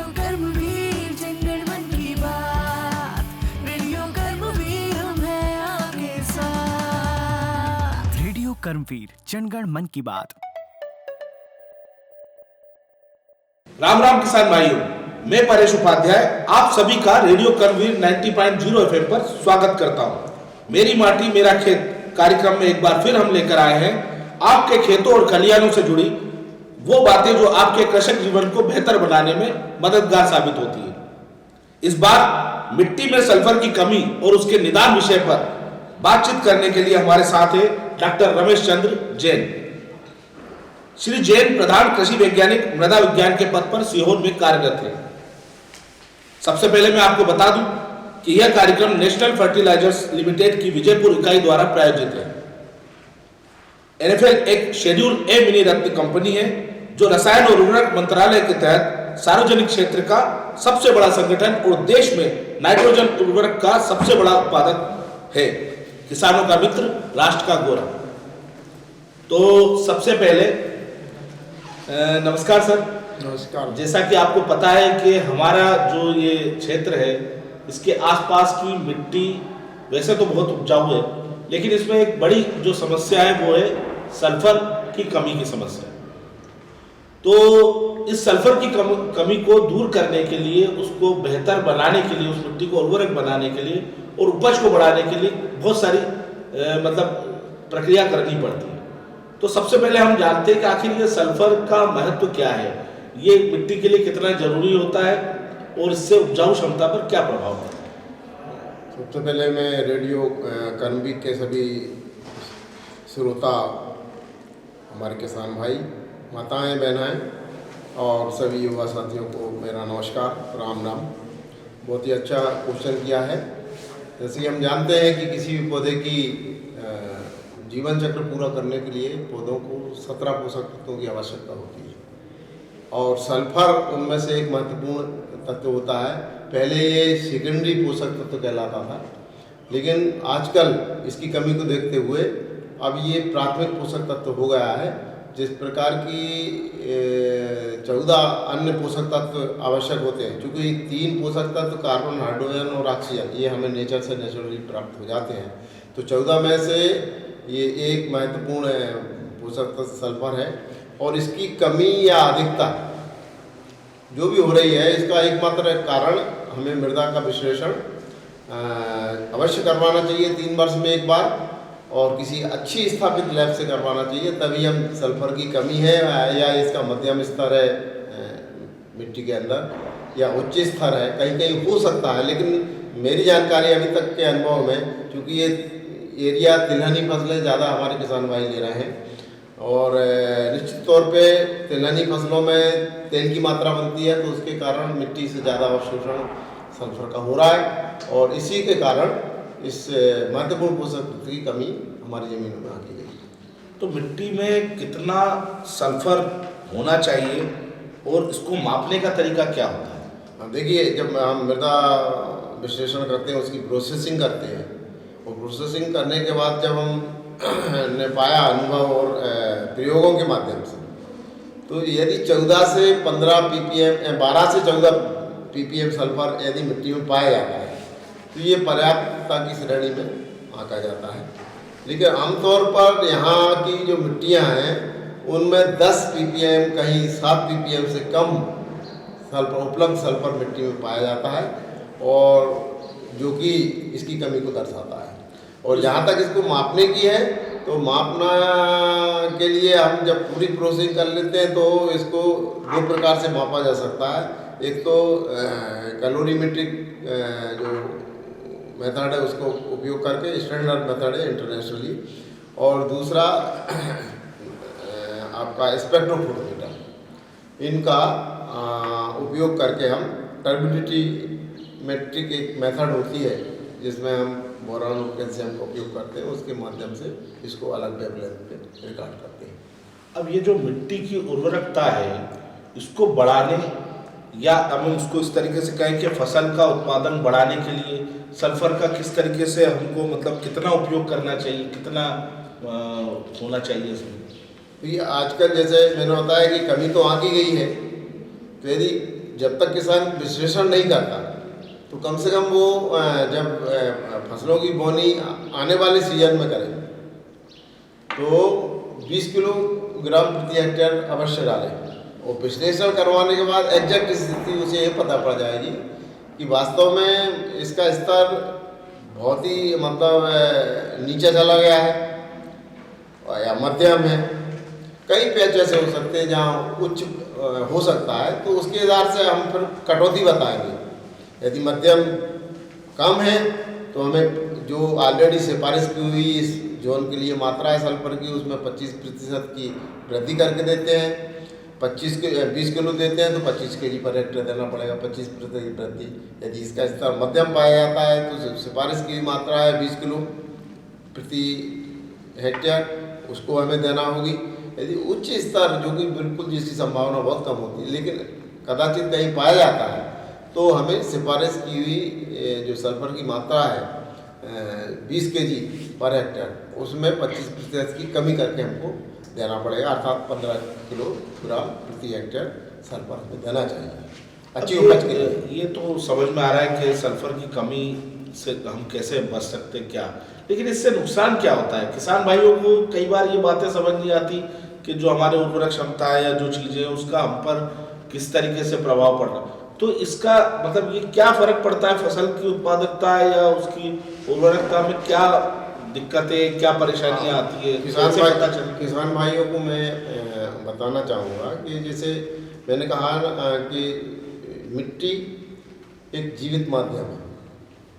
कर्मवीर जंगल मन की बात, रेडियो कर्मवीर हम हैं आपके साथ। रेडियो कर्मवीर जनगण मन की बात। राम राम किसान भाइयों, मैं परेश उपाध्याय आप सभी का रेडियो कर्मवीर 90.0 एफएम पर स्वागत करता हूं। मेरी माटी मेरा खेत कार्यक्रम में एक बार फिर हम लेकर आए हैं आपके खेतों और खलिहानों से जुड़ी वो बातें जो आपके कृषक जीवन को बेहतर बनाने में मददगार साबित होती है। इस बार मिट्टी में सल्फर की कमी और उसके निदान विषय पर बातचीत करने के लिए हमारे साथ है डॉक्टर रमेश चंद्र जैन। श्री जैन प्रधान कृषि वैज्ञानिक मृदा विज्ञान के पद पर सीहोर में कार्यरत है। सबसे पहले मैं आपको बता दूं कि यह कार्यक्रम नेशनल फर्टिलाइजर्स लिमिटेड की विजयपुर इकाई द्वारा प्रायोजित है। एनएफएल एक शेड्यूल ए मिनी रत्न कंपनी है जो रसायन और उर्वरक मंत्रालय के तहत सार्वजनिक क्षेत्र का सबसे बड़ा संगठन और देश में नाइट्रोजन उर्वरक का सबसे बड़ा उत्पादक है। किसानों का मित्र, राष्ट्र का गौरव। तो सबसे पहले नमस्कार सर। नमस्कार। जैसा कि आपको पता है कि हमारा जो ये क्षेत्र है इसके आसपास की मिट्टी वैसे तो बहुत उपजाऊ है, लेकिन इसमें एक बड़ी जो समस्या है वो है सल्फर की कमी की समस्या। तो इस सल्फर की कमी को दूर करने के लिए, उसको बेहतर बनाने के लिए, उस मिट्टी को उर्वरक बनाने के लिए और उपज को बढ़ाने के लिए बहुत सारी प्रक्रिया करनी पड़ती है। तो सबसे पहले हम जानते हैं कि आखिर ये सल्फर का महत्व क्या है, ये मिट्टी के लिए कितना जरूरी होता है और इससे उपजाऊ क्षमता पर क्या प्रभाव पड़ता है। सबसे पहले मैं रेडियो कर्मवीर के सभी श्रोता, हमारे किसान भाई, माताएं, बहनाएं और सभी युवा साथियों को मेरा नमस्कार, राम नाम। बहुत ही अच्छा क्वेश्चन किया है। जैसे कि हम जानते हैं कि किसी भी पौधे की जीवन चक्र पूरा करने के लिए पौधों को 17 पोषक तत्वों की आवश्यकता होती है और सल्फर उनमें से एक महत्वपूर्ण तत्व होता है। पहले ये सेकेंडरी पोषक तत्व कहलाता था, लेकिन आजकल इसकी कमी को देखते हुए अब ये प्राथमिक पोषक तत्व हो गया है। जिस प्रकार की 14 अन्य पोषक तत्व आवश्यक होते हैं, चूँकि 3 पोषक तत्व कार्बन, हाइड्रोजन और ऑक्सीजन ये हमें नेचर से नेचुरली प्राप्त हो जाते हैं, तो 14 में से ये एक महत्वपूर्ण पोषक तत्व सल्फर है। और इसकी कमी या अधिकता जो भी हो रही है, इसका एकमात्र कारण हमें मृदा का विश्लेषण अवश्य करवाना चाहिए 3 वर्ष में एक बार, और किसी अच्छी स्थापित लैब से करवाना चाहिए। तभी हम सल्फर की कमी है या इसका मध्यम स्तर है मिट्टी के अंदर या उच्च स्तर है, कहीं कहीं हो सकता है। लेकिन मेरी जानकारी अभी तक के अनुभव में, चूँकि ये एरिया तिलहनी फसलें ज़्यादा हमारे किसान भाई ले रहे हैं और निश्चित तौर पे तिलहनी फसलों में तेल की मात्रा बनती है, तो उसके कारण मिट्टी से ज़्यादा अवशोषण सल्फर का हो रहा है और इसी के कारण इस महत्वपूर्ण पोषक तत्व की कमी हमारी ज़मीनों में आ गई है। तो मिट्टी में कितना सल्फर होना चाहिए और इसको मापने का तरीका क्या होता है। देखिए, जब हम मृदा विश्लेषण करते हैं, उसकी प्रोसेसिंग करते हैं और प्रोसेसिंग करने के बाद जब हम ने पाया अनुभव और प्रयोगों के माध्यम से, तो यदि 14 से 15 ppm, 12 से 14 ppm सल्फर यदि मिट्टी में पाया जाता है तो ये पर्याप्तता की श्रेणी में आंका जाता है। लेकिन आमतौर पर यहाँ की जो मिट्टियाँ हैं उनमें 10 ppm, कहीं 7 ppm से कम सल्फर, उपलब्ध सल्फर मिट्टी में पाया जाता है और जो कि इसकी कमी को दर्शाता है। और जहाँ तक इसको मापने की है, तो मापना के लिए हम जब पूरी प्रोसेसिंग कर लेते हैं तो इसको 2 प्रकार से मापा जा सकता है। एक तो कैलोरीमेट्रिक जो मेथड है उसको उपयोग करके, स्टैंडर्ड मेथड है इंटरनेशनली, और दूसरा आपका स्पेक्ट्रोफोटोमीटर। इनका उपयोग करके हम टर्बिडिटी मेट्रिक एक मेथड होती है जिसमें हम बोरान और कैल्शियम का उपयोग करते हैं, उसके माध्यम से इसको अलग वेवलेंथ पे रिकॉर्ड करते हैं। अब ये जो मिट्टी की उर्वरकता है, इसको बढ़ाने या हम उसको इस तरीके से कहें कि फसल का उत्पादन बढ़ाने के लिए सल्फर का किस तरीके से हमको, मतलब कितना उपयोग करना चाहिए, कितना होना चाहिए इसमें। तो ये आजकल जैसे मैंने बताया कि कमी तो आ की गई है, तो यदि जब तक किसान विश्लेषण नहीं करता तो कम से कम वो जब फसलों की बोनी आने वाले सीजन में करे तो 20 किलोग्राम प्रति हेक्टेयर अवश्य डालें। और विश्लेषण करवाने के बाद एग्जैक्ट स्थिति उसे ये पता पड़ जाएगी कि वास्तव में इसका स्तर बहुत ही मतलब नीचे चला गया है या मध्यम है। कई पैच ऐसे हो सकते हैं जहाँ उच्च हो सकता है, तो उसके आधार से हम फिर कटौती बताएंगे। यदि मध्यम कम है तो हमें जो ऑलरेडी सिफारिश की हुई इस जोन के लिए मात्रा है सल्फर की, उसमें 25% की वृद्धि करके देते हैं। 20 किलो देते हैं तो 25 kg पर हेक्टेयर देना पड़ेगा, 25% की वृद्धि। यदि इसका स्तर मध्यम पाया जाता है तो सिफारिश की मात्रा है 20 किलो प्रति हेक्टेयर, उसको हमें देना होगी। यदि उच्च स्तर जो कि बिल्कुल जिसकी संभावना बहुत कम होती है लेकिन कदाचित कहीं पाया जाता है तो हमें सिफारिश की हुई जो सल्फर की मात्रा है 20 kg पर हेक्टेयर उसमें 25% की कमी करके हमको देना पड़ेगा, अर्थात 15 किलोग्राम प्रति हेक्टेयर सल्फर में देना चाहिए अच्छी उपज के लिए। ये तो समझ में आ रहा है कि सल्फर की कमी से हम कैसे बच सकते हैं क्या, लेकिन इससे नुकसान क्या होता है? किसान भाइयों को कई बार ये बातें समझ नहीं आती कि जो हमारे उर्वरक क्षमता है या जो चीज़ें हैं उसका हम पर किस तरीके से प्रभाव पड़ रहा है। तो इसका मतलब ये क्या फ़र्क पड़ता है फसल की उत्पादकता या उसकी उर्वरकता में, क्या दिक्कतें क्या परेशानियां आती है? किसान भाइयों को मैं बताना चाहूँगा कि जैसे मैंने कहा कि मिट्टी एक जीवित माध्यम है,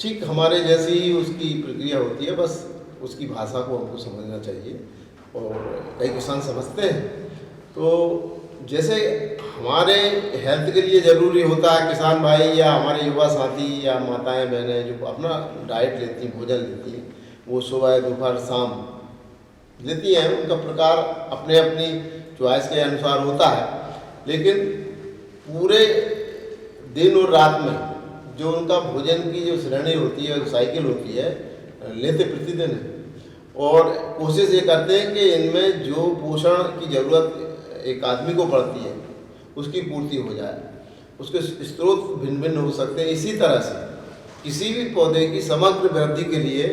ठीक हमारे जैसी ही उसकी प्रक्रिया होती है, बस उसकी भाषा को हमको समझना चाहिए और कई किसान समझते हैं। तो जैसे हमारे हेल्थ के लिए ज़रूरी होता है किसान भाई या हमारे युवा साथी या माताएं बहनें जो अपना डाइट लेती हैं, भोजन लेती हैं, वो सुबह दोपहर शाम लेती हैं, उनका प्रकार अपने अपनी चॉइस के अनुसार होता है। लेकिन पूरे दिन और रात में जो उनका भोजन की जो श्रेणी होती है, साइकिल होती है, लेते प्रतिदिन है और कोशिश ये करते हैं कि इनमें जो पोषण की ज़रूरत एक आदमी को पड़ती है उसकी पूर्ति हो जाए। उसके स्रोत भिन्न भिन्न हो सकते हैं। इसी तरह से किसी भी पौधे की समग्र वृद्धि के लिए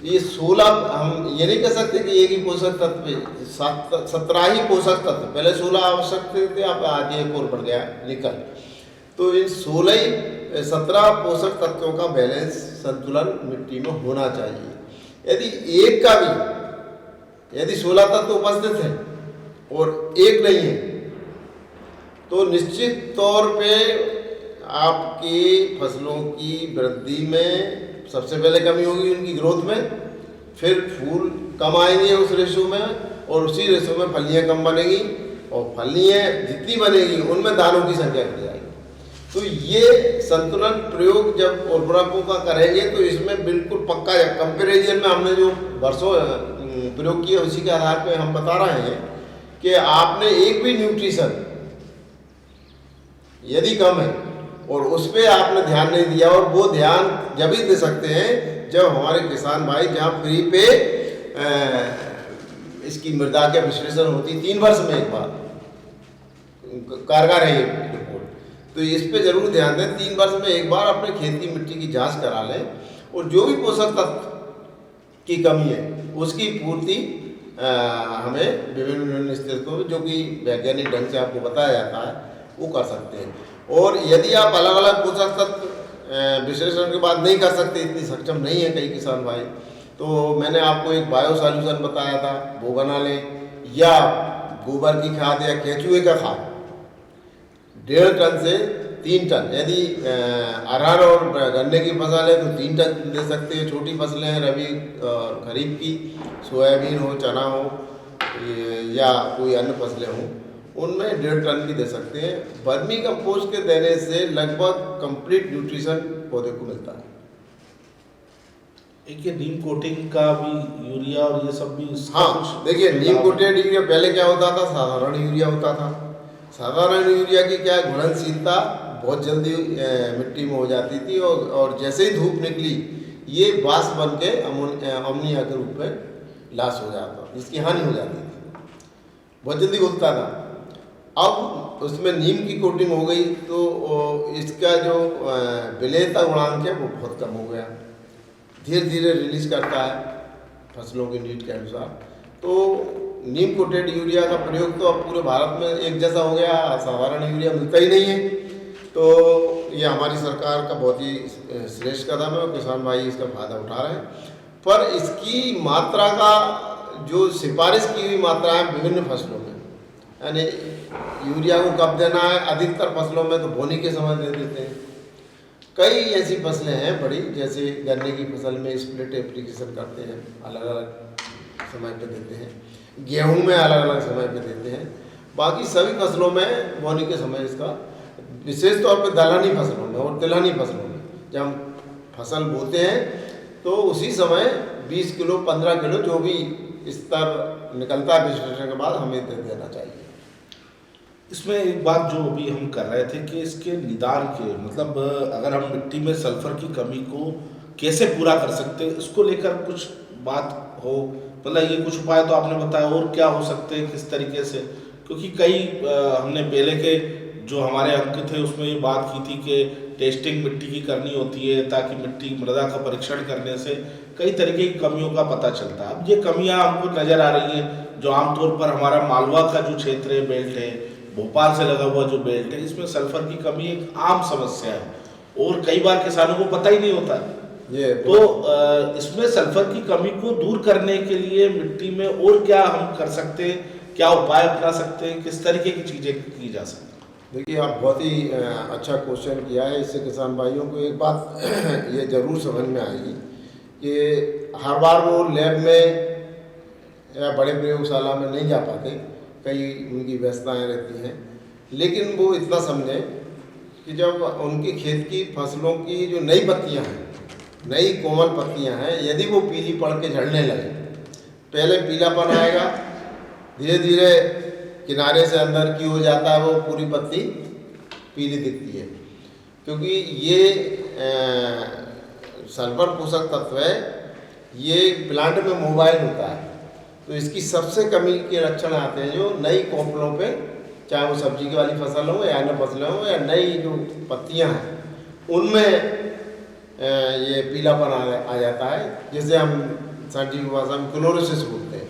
ये 16 हम ये नहीं कह सकते कि एक ही पोषक तत्व, 17 ही पोषक तत्व, पहले 16 आवश्यक थे, अब आज एक और बढ़ गया निकल, तो इन 17 पोषक तत्वों का बैलेंस संतुलन मिट्टी में होना चाहिए। यदि एक का भी यदि 16 तत्व उपस्थित है और एक नहीं है तो निश्चित तौर पे आपकी फसलों की वृद्धि में सबसे पहले कमी होगी, उनकी ग्रोथ में, फिर फूल कम आएंगे उस रेशो में और उसी रेशो में फलियाँ कम बनेगी और फलियाँ जितनी बनेगी उनमें दानों की संख्या बढ़ जाएगी। तो ये संतुलन प्रयोग जब उर्वरकों का करेंगे तो इसमें बिल्कुल पक्का है। कंपेरिजन में हमने जो वर्षों प्रयोग किया उसी के आधार पे हम बता रहे हैं कि आपने एक भी न्यूट्रिशन यदि कम है और उस पर आपने ध्यान नहीं दिया, और वो ध्यान जब ही दे सकते हैं जब हमारे किसान भाई जहाँ फ्री पे इसकी मृदा के विश्लेषण होती 3 वर्ष में एक बार कारगर है ये रिपोर्ट, तो इस पे जरूर ध्यान दें। 3 वर्ष में एक बार अपने खेत की मिट्टी की जांच करा लें और जो भी पोषक तत्व की कमी है उसकी पूर्ति हमें विभिन्न स्थितियों जो कि वैज्ञानिक ढंग से आपको बताया जाता है वो कर सकते हैं। और यदि आप अलग अलग पोषक तत्व विश्लेषण के बाद नहीं कर सकते, इतनी सक्षम नहीं है कई किसान भाई, तो मैंने आपको एक बायो सॉल्यूशन बताया था, वो बना लें, या गोबर की खाद या केचुए का खाद 1.5 टन से 3 टन, यदि अरहर और गन्ने की फसल है तो 3 टन दे सकते हैं। छोटी फसलें हैं रबी और खरीफ की, सोयाबीन हो, चना हो या कोई अन्य फसलें हों, उनमें 1.5 टन की दे सकते हैं। वर्मी कंपोस्ट के देने से लगभग कंप्लीट न्यूट्रिशन पौधे को मिलता है। एक ये नीम कोटिंग का भी यूरिया और ये सब भी, हाँ देखिए, नीम कोटेड यूरिया पहले क्या होता था, साधारण यूरिया होता था। साधारण यूरिया की क्या घुलनशीलता बहुत जल्दी मिट्टी में हो जाती थी और जैसे ही धूप निकली ये वाष्प बन के अमोनिया के रूप में लाश हो जाता, जिसकी हानि हो जाती थी, बहुत जल्दी घुलता था। अब उसमें नीम की कोटिंग हो गई तो इसका जो विलेयता गुणांक है वो बहुत कम हो गया, धीरे धीरे रिलीज करता है फसलों की नीड के अनुसार। तो नीम कोटेड यूरिया का प्रयोग तो अब पूरे भारत में एक जैसा हो गया, साधारण यूरिया मिलता ही नहीं है। तो ये हमारी सरकार का बहुत ही श्रेष्ठ कदम है और किसान भाई इसका फायदा उठा रहे हैं। पर इसकी मात्रा का जो सिफारिश की हुई मात्रा है विभिन्न फसलों में, यानी यूरिया को कब देना है, अधिकतर फसलों में तो बोनी के समय दे देते हैं। कई ऐसी फसलें हैं बड़ी, जैसे गन्ने की फसल में स्प्लिट एप्लीकेशन करते हैं, अलग अलग समय पे देते हैं, गेहूं में अलग अलग समय पे देते हैं, बाकी सभी फसलों में बोनी के समय इसका, विशेष तौर पे दलहनी फसलों में और तिलहनी फसलों में जब हम फसल बोते हैं तो उसी समय 20 किलो 15 किलो जो भी स्तर निकलता है विश्लेषण के बाद हमें दे देना चाहिए। इसमें एक बात जो अभी हम कर रहे थे कि इसके निदान के मतलब अगर हम मिट्टी में सल्फर की कमी को कैसे पूरा कर सकते हैं, इसको लेकर कुछ बात हो, मतलब ये कुछ उपाय तो आपने बताया, और क्या हो सकते हैं किस तरीके से, क्योंकि कई हमने पहले के जो हमारे अंक थे उसमें ये बात की थी कि टेस्टिंग मिट्टी की करनी होती है ताकि मिट्टी मृदा का परीक्षण करने से कई तरीके की कमियों का पता चलता है। अब ये कमियां हमको नज़र आ रही हैं जो आमतौर पर हमारा मालवा का जो क्षेत्र है, बेल्ट है, भोपाल से लगा हुआ जो बेल्ट है, इसमें सल्फर की कमी एक आम समस्या है और कई बार किसानों को पता ही नहीं होता है। तो इसमें सल्फर की कमी को दूर करने के लिए मिट्टी में और क्या हम कर सकते हैं, क्या उपाय अपना सकते हैं, किस तरीके की चीज़ें की जा सकती हैं? देखिए, आप बहुत ही अच्छा क्वेश्चन किया है। इससे किसान भाइयों को एक बात ये ज़रूर समझ में आएगी कि हर बार वो लैब में या बड़े प्रयोगशाला में नहीं जा पाते, कई उनकी व्यस्तताएँ रहती हैं, लेकिन वो इतना समझें कि जब उनके खेत की फसलों की जो नई पत्तियाँ हैं, नई कोमल पत्तियाँ हैं, यदि वो पीली पड़ के झड़ने लगे, पहले पीलापन आएगा, धीरे धीरे किनारे से अंदर की हो जाता है, वो पूरी पत्ती पीली दिखती है, क्योंकि ये सल्फर पोषक तत्व है, ये प्लांट में मोबाइल होता है। तो इसकी सबसे कमी के लक्षण आते हैं जो नई कोपलों पे, चाहे वो सब्जी की वाली फसल हो या अन्य फसलें हो या नई जो पत्तियां हैं उनमें ये पीलापन आ जाता है, जिसे हम साइंटिफिक भाषा में क्लोरोसिस बोलते हैं,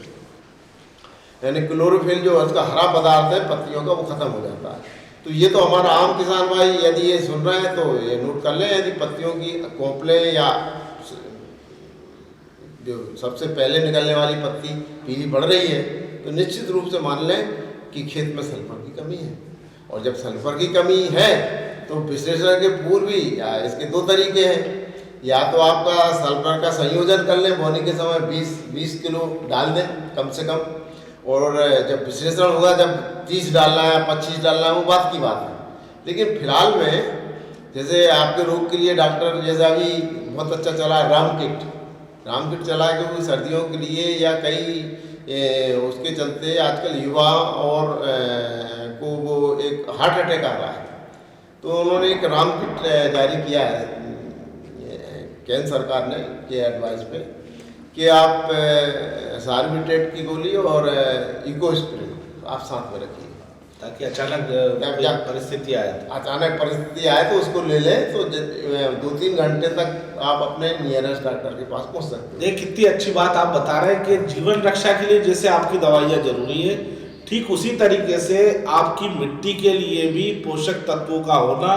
यानी क्लोरोफिल जो उसका हरा पदार्थ है पत्तियों का वो खत्म हो जाता है। तो ये तो हमारा आम किसान भाई यदि ये सुन रहे हैं तो ये नोट कर लें, यदि पत्तियों की कोपलें या जो सबसे पहले निकलने वाली पत्ती पीली पड़ रही है तो निश्चित रूप से मान लें कि खेत में सल्फर की कमी है। और जब सल्फर की कमी है तो विश्लेषण के पूर्व ही या इसके दो तरीके हैं, या तो आपका सल्फर का संयोजन कर लें, बोने के समय 20 किलो डाल दें कम से कम, और जब विश्लेषण होगा जब 30 डालना है 25 डालना है वो बात की बात है। लेकिन फिलहाल में जैसे आपके रोग के लिए डॉक्टर, जैसे अभी बहुत अच्छा चला राम किट चला है, क्योंकि सर्दियों के लिए या कई उसके चलते आजकल युवा और को वो एक हार्ट अटैक आ रहा है, तो उन्होंने एक राम किट जारी किया है केंद्र सरकार ने के एडवाइस पे कि आप सार्बिट्रेट की गोली और इकोस्प्रिन आप साथ में रखिए ताकि अचानक परिस्थिति आए तो उसको ले लें, तो 2-3 घंटे तक आप अपने नियरेस्ट डॉक्टर के पास पहुंच सकते हैं। ये कितनी अच्छी बात आप बता रहे हैं कि जीवन रक्षा के लिए जैसे आपकी दवाइयाँ जरूरी है, ठीक उसी तरीके से आपकी मिट्टी के लिए भी पोषक तत्वों का होना,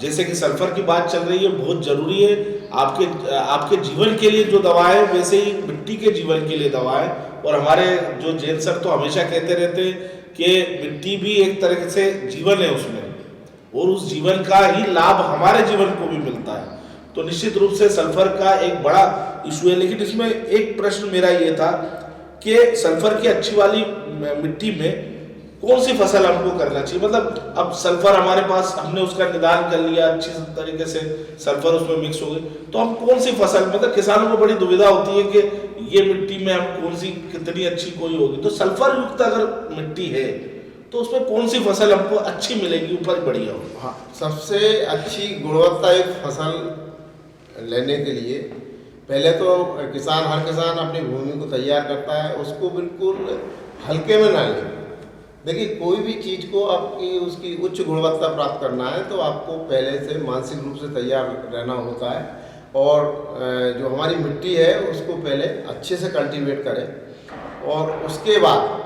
जैसे कि सल्फर की बात चल रही है, बहुत जरूरी है। आपके जीवन के लिए जो दवा है वैसे ही मिट्टी के जीवन के लिए दवा है। और हमारे जो जैन सर तो हमेशा कहते रहते हैं कि मिट्टी भी एक तरह से जीवन है उसमें, और उस जीवन का ही लाभ हमारे जीवन को भी मिलता है। तो निश्चित रूप से सल्फर का एक बड़ा इशू है। लेकिन इसमें एक प्रश्न मेरा ये था कि सल्फर की अच्छी वाली मिट्टी में कौन सी फसल हमको करना चाहिए, मतलब अब सल्फर हमारे पास, हमने उसका निदान कर लिया, अच्छी तरीके से सल्फर उसमें मिक्स हो गई, तो हम कौन सी फसल, मतलब किसानों को बड़ी दुविधा होती है कि ये मिट्टी में हम कौन सी कितनी अच्छी कोई होगी, तो सल्फर युक्त अगर मिट्टी है तो उसमें कौन सी फसल हमको अच्छी मिलेगी, उपज बढ़िया होगी? हाँ, सबसे अच्छी गुणवत्ता एक फसल लेने के लिए पहले तो हर किसान अपनी भूमि को तैयार करता है, उसको बिल्कुल हल्के में ना ले, देखिए, कोई भी चीज़ को आपकी उसकी उच्च गुणवत्ता प्राप्त करना है तो आपको पहले से मानसिक रूप से तैयार रहना होता है, और जो हमारी मिट्टी है उसको पहले अच्छे से कल्टीवेट करें। और उसके बाद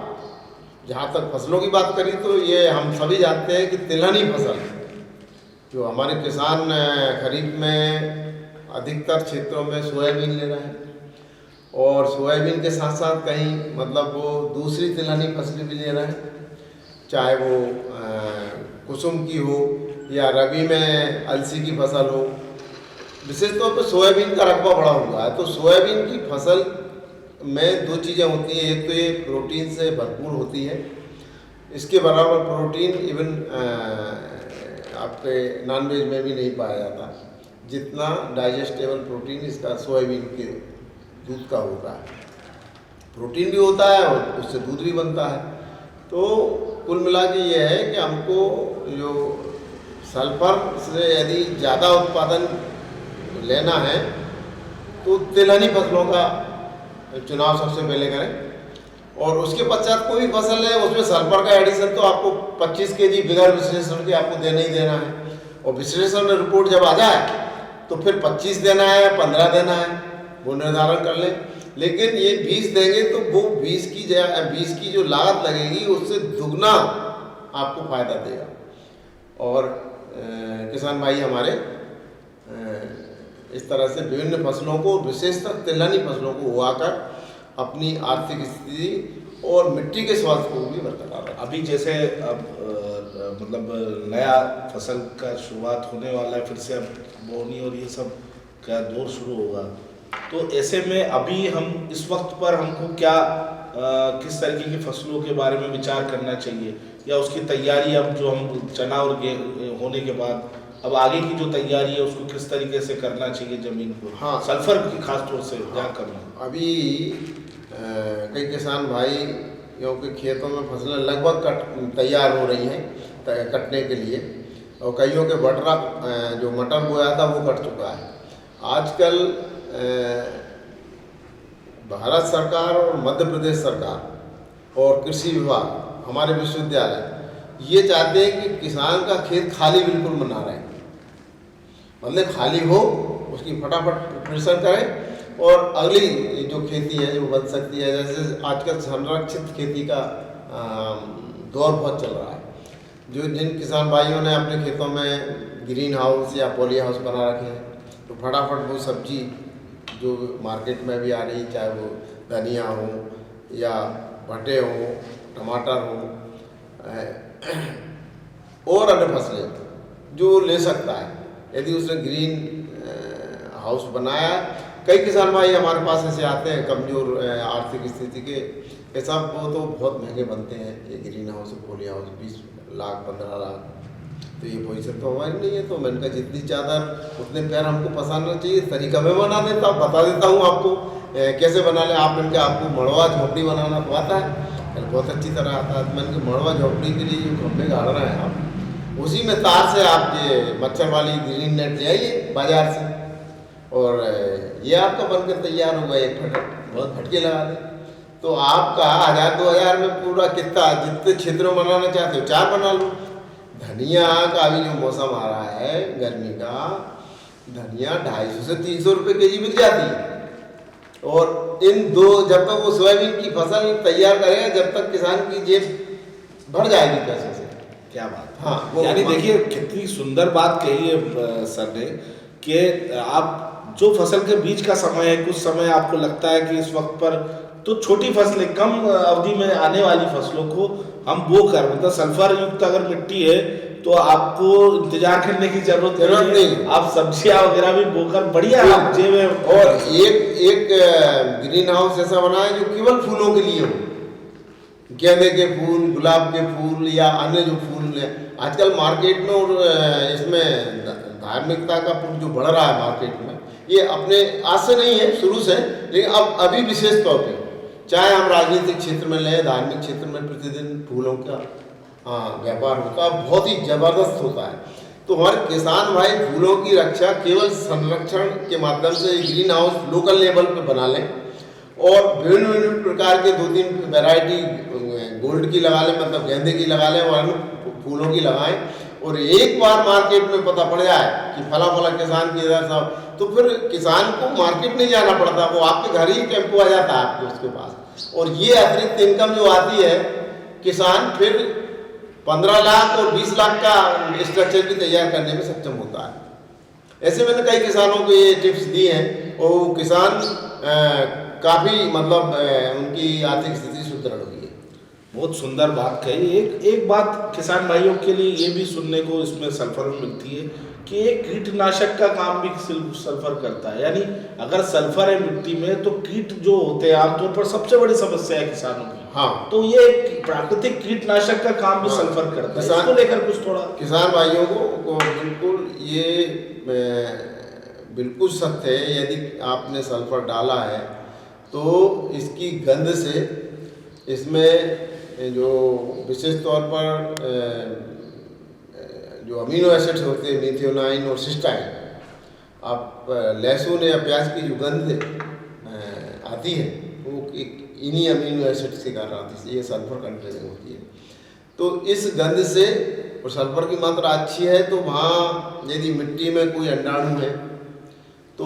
जहाँ तक फसलों की बात करी तो ये हम सभी जानते हैं कि तिलहनी फसल जो हमारे किसान खरीफ में अधिकतर क्षेत्रों में सोयाबीन ले रहे हैं, और सोयाबीन के साथ साथ कहीं मतलब वो दूसरी तिलहनी फसलें भी ले रहे हैं, चाहे वो कुसुम की हो या रबी में अलसी की फसल हो। विशेष तौर पर सोयाबीन का रकबा बड़ा हुआ है। तो सोयाबीन की फसल में दो चीज़ें होती हैं, एक तो ये प्रोटीन से भरपूर होती है, इसके बराबर प्रोटीन इवन आपके नॉनवेज में भी नहीं पाया जाता जितना डाइजेस्टेबल प्रोटीन इसका सोयाबीन के दूध का होता है। प्रोटीन भी होता है और उससे दूध भी बनता है। तो कुल मिला के ये है कि हमको जो सल्फर से यदि ज़्यादा उत्पादन लेना है तो तिलहनी फसलों का चुनाव सबसे पहले करें, और उसके पश्चात कोई भी फसल है उसमें सल्फर का एडिशन तो आपको 25 kg बिगर विश्लेषण के आपको देना ही देना है, और विश्लेषण रिपोर्ट जब आ जाए तो फिर 25 देना है 15 देना है वो निर्धारण कर लें। लेकिन ये 20 देंगे तो वो 20 की जो लागत लगेगी उससे दुगना आपको फायदा देगा। और किसान भाई हमारे इस तरह से विभिन्न फसलों को, विशेषतर तिलहनी फसलों को उगाकर अपनी आर्थिक स्थिति और मिट्टी के स्वास्थ्य को भी बरकरार रखें। अभी जैसे अब मतलब नया फसल का शुरुआत होने वाला है, फिर से अब बोनी और ये सब का दौर शुरू होगा, तो ऐसे में अभी हम इस वक्त पर हमको क्या किस तरीके की फसलों के बारे में विचार करना चाहिए, या उसकी तैयारी अब जो हम चना और होने के बाद अब आगे की जो तैयारी है उसको किस तरीके से करना चाहिए ज़मीन को? हाँ, सल्फर की खास तौर से क्या करना। अभी कई किसान भाई क्योंकि खेतों में फसलें लगभग तैयार हो रही हैं कटने के लिए, और कईयों के बटरा जो मटर बोया था वो कट चुका है। आजकल भारत सरकार और मध्य प्रदेश सरकार और कृषि विभाग, हमारे विश्वविद्यालय ये चाहते हैं कि किसान का खेत खाली बिल्कुल बना रहे, मतलब खाली हो उसकी फटाफट प्रिपरेशन करें और अगली जो खेती है जो बन सकती है। जैसे आजकल संरक्षित खेती का दौर बहुत चल रहा है, जो जिन किसान भाइयों ने अपने खेतों में ग्रीन हाउस या पॉली हाउस बना रखे हैं तो फटाफट वो सब्जी जो मार्केट में भी आ रही, चाहे वो धनिया हो या भटे हो, टमाटर हो और अन्य फसलें जो ले सकता है यदि उसने ग्रीन हाउस बनाया। कई किसान भाई हमारे पास ऐसे आते हैं कमज़ोर आर्थिक स्थिति के सब, वो तो बहुत महंगे बनते हैं ये green house poly house, 20 lakh 15 lakh, तो ये पोजीशन तो हमारी नहीं है। तो मैंने कहा जितनी चादर उतने पैर हमको पसारना चाहिए। तरीका मैं बना देता हूँ, बता देता हूँ आपको कैसे बना लें आप। मैंने कहा आपको मड़वा झोपड़ी बनाना तो आता है, बहुत अच्छी तरह आता है। मैंने कहा मड़वा झोपड़ी के लिए जो खंभे गाड़ रहे हैं आप, उसी में तार से आप ये मच्छर वाली ग्रीन नेट ले आइए बाजार से, और ये आपका बनकर तैयार होगा। एक बहुत फटके लगा दें तो आपका 1000-2000 में पूरा कितना जितने क्षेत्रों में बनाना चाहते हो 4 बना लो। धनिया का अभी जो मौसम आ रहा है गर्मी का, धनिया 250 से 300 रुपये kg मिल जाती है। और इन दो जब तक वो सोयाबीन की फसल तैयार करेगा जब तक किसान की जेब भर जाएगी पैसे से। क्या बात। हाँ, यानी देखिए कितनी सुंदर बात कही है सर ने कि आप जो फसल के बीच का समय है, कुछ समय आपको लगता है कि इस वक्त पर तो छोटी फसलें, कम अवधि में आने वाली फसलों को हम बो कर, मतलब सल्फर युक्त अगर मिट्टी है तो आपको इंतजार करने की जरूरत नहीं, आप सब्जियां वगैरह भी बोकर बढ़िया आप जेब। और एक ग्रीन हाउस ऐसा बना है जो केवल फूलों के लिए हो, गेंदे के फूल, गुलाब के फूल या अन्य जो फूल है आजकल मार्केट में, और इसमें धार्मिकता का जो बढ़ रहा है मार्केट में, ये अपने आज से नहीं है शुरू से, लेकिन अब अभी विशेष तौर पे चाहे हम राजनीतिक क्षेत्र में लें, धार्मिक क्षेत्र में प्रतिदिन फूलों का व्यापार होता है, बहुत ही जबरदस्त होता है। तो हमारे किसान भाई फूलों की रक्षा केवल संरक्षण के माध्यम से ग्रीन हाउस लोकल लेवल पे बना लें, और विभिन्न प्रकार के 2-3 वैरायटी गोल्ड की लगा लें, मतलब गेंदे की लगा लें, और फूलों की लगाएं, और एक बार मार्केट में पता पड़ जाए कि फला फला किसान की इधर सब, तो फिर किसान को मार्केट नहीं जाना पड़ता, वो आपके घर ही टेम्पो आ जाता है आपके उसके पास। और ये अतिरिक्त इनकम जो आती है, किसान फिर 15 लाख और 20 लाख का स्ट्रक्चर भी तैयार करने में सक्षम होता है। ऐसे मैंने कई किसानों को ये टिप्स दी हैं, और वो किसान काफ़ी मतलब उनकी आर्थिक स्थिति सुदृढ़ हुई है। बहुत सुंदर बात कही। एक बात किसान भाइयों के लिए ये भी सुनने को इसमें सल्फर में मिलती है कि एक कीटनाशक का काम भी सल्फर करता है, यानी अगर सल्फर है मिट्टी में तो कीट जो होते हैं आमतौर पर सबसे बड़ी समस्या है किसानों की। हाँ, तो ये प्राकृतिक कीटनाशक का काम भी सल्फर करता है। इसको लेकर कुछ थोड़ा किसान भाइयों को बिल्कुल ये बिल्कुल सत्य है। यदि आपने सल्फर डाला है तो इसकी गंध से इसमें जो विशेष तौर पर जो अमीनो एसिड्स होते हैं, मीथियोनाइन और सिस्टाइन, आप लहसुन या प्याज की जो गंध आती है वो इन्हीं अमीनो एसिड्स के कारण आती है, ये सल्फर कंटेनिंग होती है। तो इस गंध से, और सल्फर की मात्रा अच्छी है, तो वहाँ यदि मिट्टी में कोई अंडाणु है तो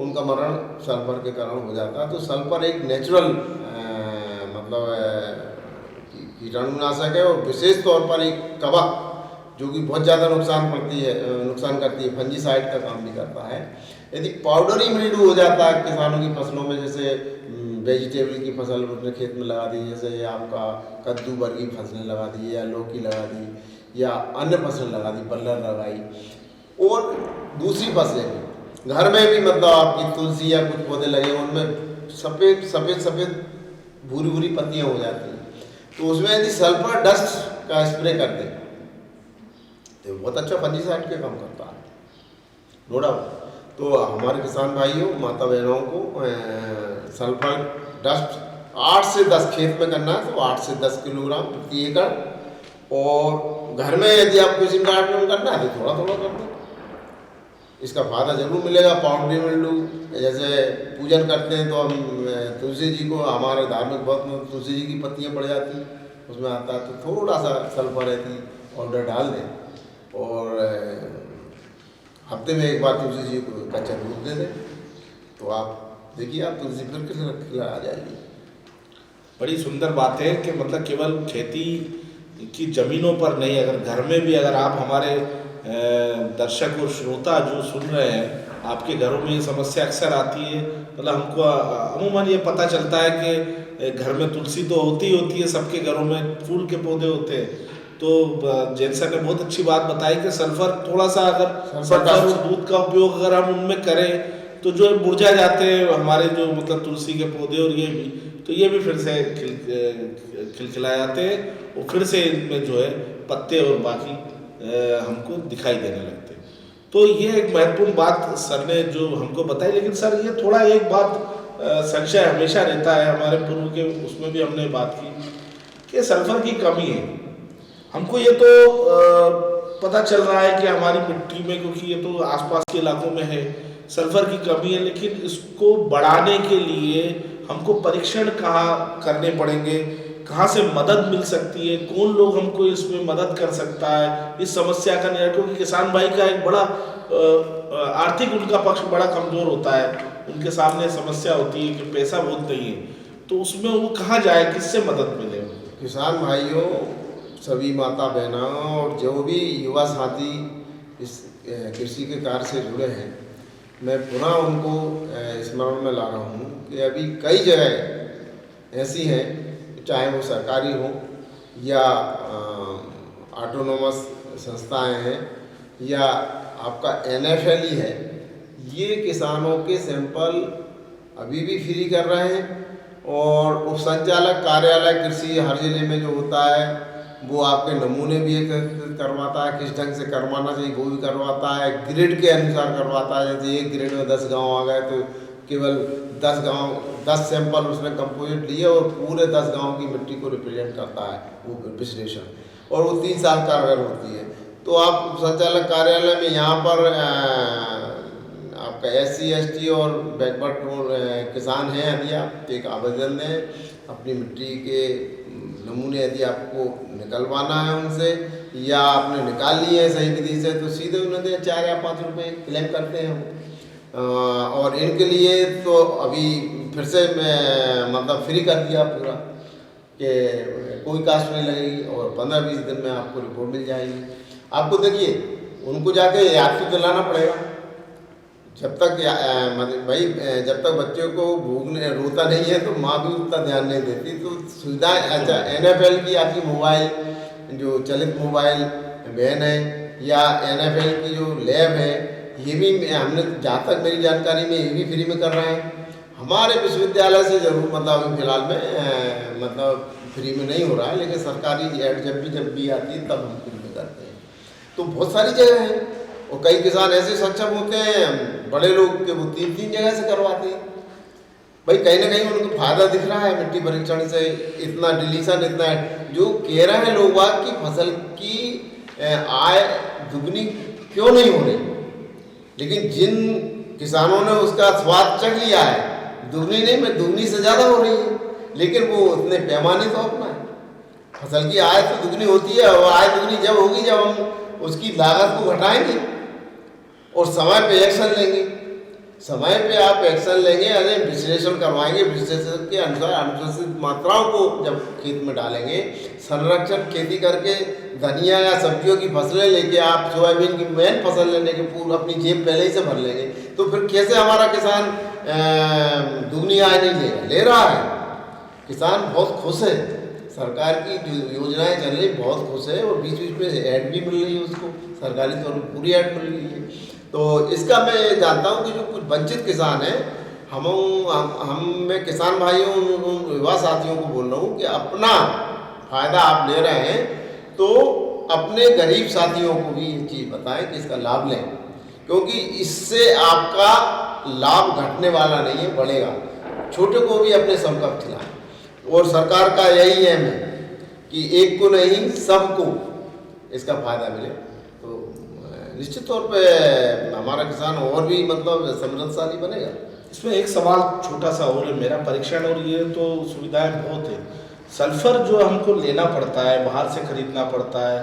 उनका मरण सल्फर के कारण हो जाता है। तो सल्फर एक नेचुरल मतलब कीटाणुनाशक है, और विशेष तौर पर एक कवक जो कि बहुत ज़्यादा नुकसान करती है, फंजीसाइड का काम भी करता है। यदि पाउडरी मिल्ड्यू हो जाता है किसानों की फसलों में, जैसे वेजिटेबल की फसल अपने खेत में लगा दी, जैसे आपका कद्दू वर्गी फसलें लगा दी, या लौकी लगा दी, या अन्य फसलें लगा दी, बल्लर लगाई, और दूसरी फसलें भी घर में भी, मतलब आपकी तुलसी या कुछ पौधे लगे, उनमें सफ़ेद सफ़ेद सफ़ेद भूरी भूरी पत्तियाँ हो जाती हैं, तो उसमें यदि सल्फर डस्ट का स्प्रे कर दें तो बहुत अच्छा फंजीसाइड के काम करता है, नो डाउट। तो हमारे किसान भाइयों, माता बहनों को सल्फर डस्ट 8 से 10 खेत में करना है तो 8 से 10 किलोग्राम प्रति एकड़, और घर में यदि आप किसी गार्डन में करना है तो थोड़ा थोड़ा कर दें, इसका फायदा जरूर मिलेगा। पाउडरी मिल्ड्यू, जैसे पूजन करते हैं तो हम तुलसी जी को, हमारे धार्मिक बहुत तुलसी जी की पत्तियाँ पड़ जाती हैं उसमें आता है, तो थोड़ा सा सल्फर रहती पाउडर डाल दें, और हफ्ते में एक बार तुलसी जी को कच्चा दूध दे दें, तो आप देखिए आप तुलसी फिर खिला आ जाएगी। बड़ी सुंदर बात है कि मतलब केवल खेती की ज़मीनों पर नहीं, अगर घर में भी, अगर आप हमारे दर्शक और श्रोता जो सुन रहे हैं, आपके घरों में ये समस्या अक्सर आती है, मतलब हमको अमूमन ये पता चलता है कि घर में तुलसी तो होती है, सबके घरों में फूल के पौधे होते हैं। तो जैन सर ने बहुत अच्छी बात बताई कि सल्फर थोड़ा सा, अगर सल्फर और दूध का उपयोग अगर हम उनमें करें तो जो मुरझा जाते हैं हमारे जो मतलब तुलसी के पौधे, और ये भी, तो ये भी फिर से खिलखिला जाते हैं, और फिर से इनमें जो है पत्ते और बाकी हमको दिखाई देने लगते हैं। तो ये एक महत्वपूर्ण बात सर ने जो हमको बताई। लेकिन सर ये थोड़ा एक बात संशय हमेशा रहता है, हमारे पूर्व के उसमें भी हमने बात की कि सल्फर की कमी है। हमको ये तो पता चल रहा है कि हमारी मिट्टी में, क्योंकि ये तो आसपास के इलाकों में है, सल्फर की कमी है, लेकिन इसको बढ़ाने के लिए हमको परीक्षण कहाँ करने पड़ेंगे, कहाँ से मदद मिल सकती है, कौन लोग हमको इसमें मदद कर सकता है इस समस्या का निराकरण, क्योंकि किसान भाई का एक बड़ा आर्थिक उनका पक्ष बड़ा कमज़ोर होता है, उनके सामने समस्या होती है कि पैसा बहुत नहीं है, तो उसमें वो कहाँ जाए, किससे मदद मिले। किसान भाइयों, सभी माता बहनों और जो भी युवा साथी इस कृषि के कार्य से जुड़े हैं, मैं पुनः उनको स्मरण में ला रहा हूँ कि अभी कई जगह ऐसी हैं, चाहे वो सरकारी हो या ऑटोनोमस संस्थाएं हैं या आपका NFL ही है, ये किसानों के सैंपल अभी भी फ्री कर रहे हैं, और उप संचालक कार्यालय कृषि हर जिले में जो होता है वो आपके नमूने भी एकत्रित करवाता है, किस ढंग से करवाना चाहिए वो भी करवाता है, ग्रिड के अनुसार करवाता है। जैसे एक ग्रिड में 10 गांव आ गए तो केवल 10 सैंपल उसने कंपोजिट लिए और पूरे 10 गांव की मिट्टी को रिप्रेजेंट करता है वो विश्लेषण, और वो 3 साल कारगर होती है। तो आप संचालक कार्यालय में यहाँ पर आपका SC ST और बैकवर्ड किसान हैं, यदि आप एक आवेदन दें, अपनी मिट्टी के नमूने यदि आपको निकलवाना है उनसे या आपने निकाल लिए हैं सही विधि से, तो सीधे उन्हें 4 या 5 रुपये क्लेम करते हैं हम। और इनके लिए तो अभी फिर से मतलब फ्री कर दिया पूरा कि कोई कास्ट नहीं लगेगी और 15-20 दिन में आपको रिपोर्ट मिल जाएगी। आपको देखिए उनको जाके याद तो दिलाना पड़ेगा, जब तक मतलब भाई जब तक बच्चे को भूखने रोता नहीं है तो माँ भी उतना ध्यान नहीं देती। तो सुविधाएं, अच्छा NFL की आपकी मोबाइल जो चलित मोबाइल वैन है या NFL की जो लैब है, ये भी हमने जहाँ तक मेरी जानकारी में ये भी फ्री में कर रहे हैं। हमारे विश्वविद्यालय से ज़रूर मतलब अभी फिलहाल में मतलब फ्री में नहीं हो रहा है, लेकिन सरकारी ऐड जब भी आती है तब हम फ्री में करते हैं। तो बहुत सारी जगह हैं और कई किसान ऐसे सक्षम होते हैं बड़े लोग के वो 3-3 जगह से करवाते हैं। भाई कहीं ना कहीं उनको फायदा दिख रहा है मिट्टी परीक्षण से, इतना डिलीशन इतना जो कह रहे हैं लोग बात की फसल की आय दुगनी क्यों नहीं हो रही, लेकिन जिन किसानों ने उसका स्वाद चख लिया है दुगनी नहीं में दुगनी से ज़्यादा हो रही है, लेकिन वो उतने पैमाने तो अपना है। फसल की आय तो दुगनी होती है और आय दुगनी जब होगी जब हम उसकी लागत को घटाएंगे और समय पे एक्शन लेंगे। समय पे आप एक्शन लेंगे, अरे विश्लेषण करवाएंगे, विश्लेषण के अनुसार अनुशंसित मात्राओं को जब खेत में डालेंगे, संरक्षण खेती करके धनिया या सब्जियों की फसलें लेके आप सोयाबीन की मेन फसल लेने के पूर्व अपनी जेब पहले ही से भर लेंगे, तो फिर कैसे हमारा किसान दुगनी आय नहीं लेगा? ले रहा है। किसान बहुत खुश है, सरकार की जो योजनाएं चल रही बहुत खुश है और बीच बीच में ऐड भी मिल रही है उसको, सरकारी तौर पर पूरी ऐड मिल रही है। तो इसका मैं जानता हूँ कि जो कुछ वंचित किसान हैं, मैं किसान भाइयों उन युवा साथियों को बोल रहा हूँ कि अपना फ़ायदा आप ले रहे हैं तो अपने गरीब साथियों को भी ये चीज़ बताएं कि इसका लाभ लें, क्योंकि इससे आपका लाभ घटने वाला नहीं है, बढ़ेगा। छोटे को भी अपने समकक्ष खिलाएं और सरकार का यही एम है कि एक को नहीं सबको इसका फ़ायदा मिले। तो निश्चित तौर पे हमारा किसान और भी मतलब समृद्धशाली बनेगा। इसमें एक सवाल छोटा सा और है मेरा, परीक्षण और ये तो सुविधाएं बहुत है, सल्फर जो हमको लेना पड़ता है, बाहर से खरीदना पड़ता है,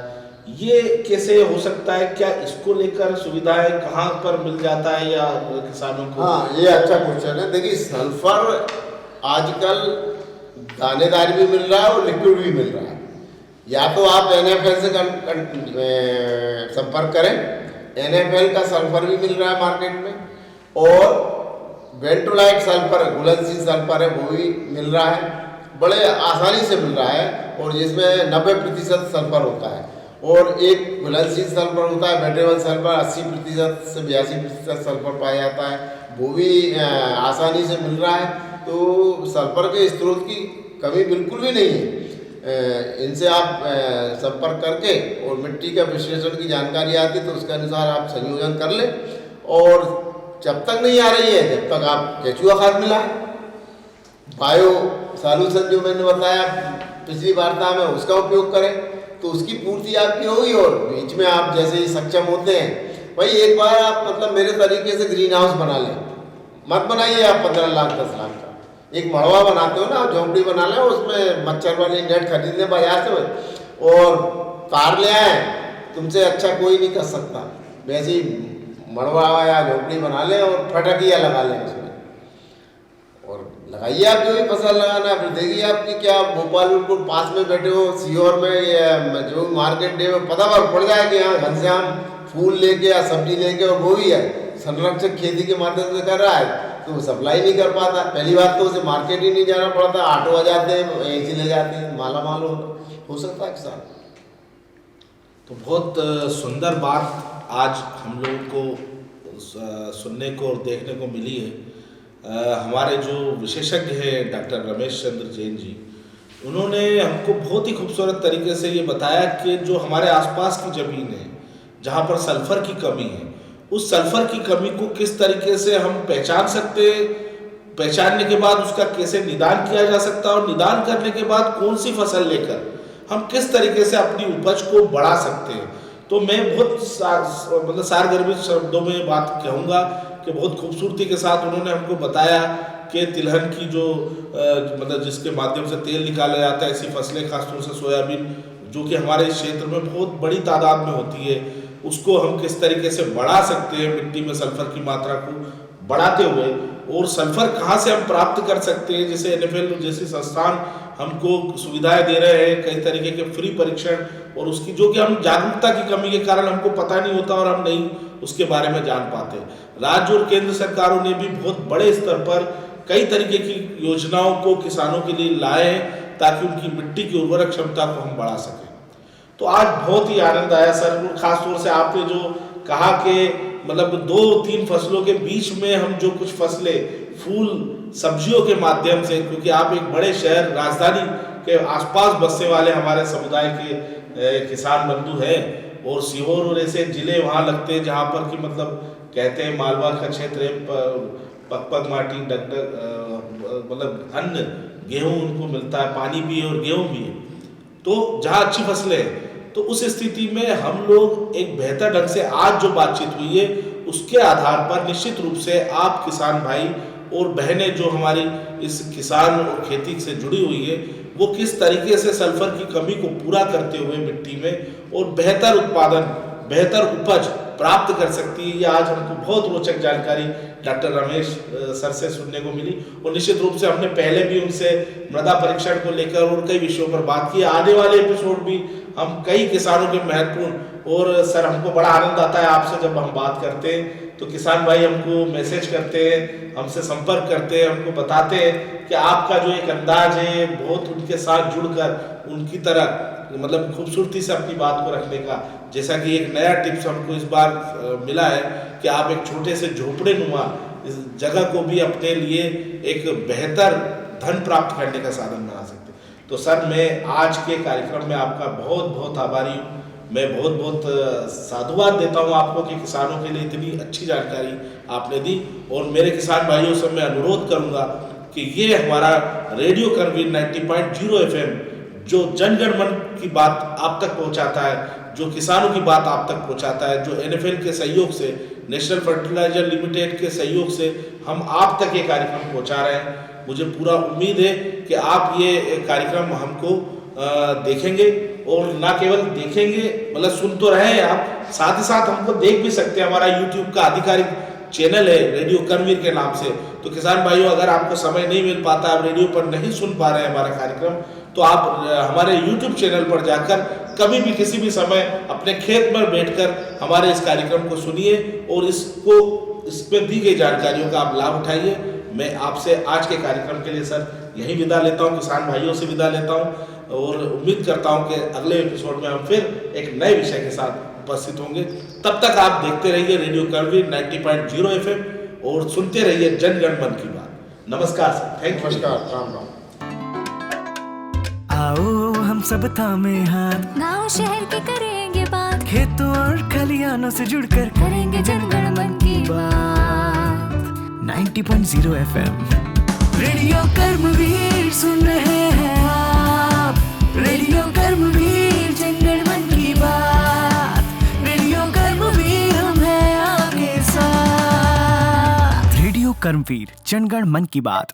ये कैसे हो सकता है? क्या इसको लेकर सुविधाएं कहाँ पर मिल जाता है या किसानों को? हाँ, ये अच्छा क्वेश्चन है। देखिए सल्फर आजकल दानेदार भी मिल रहा है और लिक्विड भी मिल रहा है। या तो आप NFL से संपर्क करें, NFL का सल्फर भी मिल रहा है मार्केट में, और वेंटोलाइट सल्फर घुलनशील सल्फर है वो भी मिल रहा है, बड़े आसानी से मिल रहा है, और जिसमें 90% सल्फर होता है और एक घुलनशील सल्फर होता है वेटेबल सल्फर, 80% से 82% सल्फर पाया जाता है, वो भी आसानी से मिल रहा है। तो सल्फर के स्रोत की कमी बिल्कुल भी नहीं है। इनसे आप संपर्क करके और मिट्टी का विश्लेषण की जानकारी आती तो उसके अनुसार आप संयोजन कर लें, और जब तक नहीं आ रही है जब तक आप केचुआ खाद मिला है, बायो सॉल्यूशन जो मैंने बताया पिछली वार्ता में उसका उपयोग करें तो उसकी पूर्ति आपकी होगी। और बीच में आप जैसे ही सक्षम होते हैं, भाई एक बार आप मतलब मेरे तरीके से ग्रीन हाउस बना लें, मत बनाइए आप 15 लाख 10 लाख का, एक मड़वा बनाते हो ना, झोंपड़ी बना लें, उसमें मच्छर वाली नेट खरीद लें बाजार से और तार ले आए, तुमसे अच्छा कोई नहीं कर सकता। वैसे ही मड़वा या झोंपड़ी बना लें और फटकिया लगा लें उसमें, और लगाइए आप जो भी फसल लगाना है। फिर देखिए आपकी क्या भोपाल बिल्कुल पास में बैठे हो, सीहोर में या जो मार्केट डे में पता पड़ जाए कि यहाँ घनश्याम फूल लेके या सब्जी लेके, और वो भी है संरक्षक खेती के माध्यम से कर रहा है, तो वो सप्लाई नहीं कर पाता। पहली बात तो उसे मार्केट ही नहीं जाना पड़ता, ऑटो आ जाते हैं यहीं से ले जाते हैं, माला माल हो सकता है किसान। तो बहुत सुंदर बात आज हम लोगों को सुनने को और देखने को मिली है। हमारे जो विशेषज्ञ हैं डॉक्टर रमेश चंद्र जैन जी, उन्होंने हमको बहुत ही खूबसूरत तरीके से ये बताया कि जो हमारे आसपास की ज़मीन है जहाँ पर सल्फर की कमी है, उस सल्फर की कमी को किस तरीके से हम पहचान सकते हैं, पहचानने के बाद उसका कैसे निदान किया जा सकता है, और निदान करने के बाद कौन सी फसल लेकर हम किस तरीके से अपनी उपज को बढ़ा सकते हैं। तो मैं बहुत सारगर्भित शब्दों में बात कहूँगा कि बहुत खूबसूरती के साथ उन्होंने हमको बताया के तिलहन की जो मतलब जिसके माध्यम से तेल निकाला जाता है, ऐसी फसलें खासतौर से सोयाबीन जो कि हमारे इस क्षेत्र में बहुत बड़ी तादाद में होती है, उसको हम किस तरीके से बढ़ा सकते हैं मिट्टी में सल्फर की मात्रा को बढ़ाते हुए, और सल्फर कहाँ से हम प्राप्त कर सकते हैं। जैसे NFL जैसे संस्थान हमको सुविधाएं दे रहे हैं, कई तरीके के फ्री परीक्षण, और उसकी जो कि हम जागरूकता की कमी के कारण हमको पता नहीं होता और हम नहीं उसके बारे में जान पाते। राज्य और केंद्र सरकारों ने भी बहुत बड़े स्तर पर कई तरीके की योजनाओं को किसानों के लिए लाए ताकि उनकी मिट्टी की उर्वरक क्षमता को हम बढ़ा सकें। तो आज बहुत ही आनंद आया सर, खासतौर से आपने जो कहा कि मतलब 2-3 फसलों के बीच में हम जो कुछ फसलें फूल सब्जियों के माध्यम से, क्योंकि आप एक बड़े शहर राजधानी के आसपास बसने वाले हमारे समुदाय के किसान बंधु हैं, और सीहोर और ऐसे जिले वहाँ लगते हैं जहाँ पर कि मतलब कहते हैं मालवा का क्षेत्र है, पकपक माटी मतलब अन्न गेहूँ उनको मिलता है, पानी भी है और गेहूँ भी है, तो जहाँ अच्छी फसलें हैं, तो उस स्थिति में हम लोग एक बेहतर ढंग से आज जो बातचीत हुई है उसके आधार पर निश्चित रूप से आप किसान भाई और बहनें जो हमारी इस किसान और खेती से जुड़ी हुई है, वो किस तरीके से सल्फर की कमी को पूरा करते हुए मिट्टी में और बेहतर उत्पादन, बेहतर उपज प्राप्त कर सकती है। ये आज हमको बहुत रोचक जानकारी डॉक्टर रमेश सर से सुनने को मिली, और निश्चित रूप से हमने पहले भी उनसे मृदा परीक्षण को लेकर और कई विषयों पर बात की। आने वाले एपिसोड भी हम कई किसानों के महत्वपूर्ण, और सर हमको बड़ा आनंद आता है आपसे जब हम बात करते हैं तो किसान भाई हमको मैसेज करते हैं, हमसे संपर्क करते हैं, हमको बताते हैं कि आपका जो एक अंदाज है बहुत उनके साथ जुड़कर उनकी तरह मतलब खूबसूरती से अपनी बात को रखने का, जैसा कि एक नया टिप्स हमको इस बार मिला है कि आप एक छोटे से झोपड़े नुमा इस जगह को भी अपने लिए एक बेहतर धन प्राप्त करने का साधन बना सकते हैं। तो सर मैं आज के कार्यक्रम में आपका बहुत बहुत आभारी हूँ। मैं बहुत बहुत साधुवाद देता हूँ आपको कि किसानों के लिए इतनी अच्छी जानकारी आपने दी, और मेरे किसान भाइयों से मैं अनुरोध करूँगा कि ये हमारा रेडियो करवीर 90.0 FM जो जनगण मन की बात आप तक पहुँचाता है, जो किसानों की बात आप तक पहुँचाता है, जो NFL के सहयोग से, नेशनल फर्टिलाइजर लिमिटेड के सहयोग से हम आप तक ये कार्यक्रम पहुँचा रहे हैं। मुझे पूरा उम्मीद है कि आप ये कार्यक्रम हमको देखेंगे, और ना केवल देखेंगे मतलब सुन तो रहे हैं आप, साथ ही साथ हमको देख भी सकते हैं। हमारा YouTube का आधिकारिक चैनल है रेडियो करवीर के नाम से। तो किसान भाइयों, अगर आपको समय नहीं मिल पाता, आप रेडियो पर नहीं सुन पा रहे हैं हमारा कार्यक्रम, तो आप हमारे YouTube चैनल पर जाकर कभी भी किसी भी समय अपने खेत में बैठकर हमारे इस कार्यक्रम को सुनिए और इसमें दी गई जानकारियों का आप लाभ उठाइए। मैं आपसे आज के कार्यक्रम के लिए सर यही विदा लेता हूँ, किसान भाइयों से विदा लेता हूँ, और उम्मीद करता हूँ कि अगले एपिसोड में हम फिर एक नए विषय के साथ उपस्थित होंगे। तब तक आप देखते रहिए रेडियो करवीर 90.0 FM और सुनते रहिए जनगण मन की बात। नमस्कार सर, थैंक यू। नमस्कार, राम राम। आओ हम सब थामे हाथ, गाँव शहर के करेंगे बात, खेतों और खलियानों से जुड़कर करेंगे जनगण मन की बात। 90.0 FM रेडियो कर्मवीर सुन रहे हैं आप, रेडियो कर्मवीर जनगण मन की बात, रेडियो कर्मवीर हम हैं आपके साथ। रेडियो कर्मवीर जनगण मन की बात।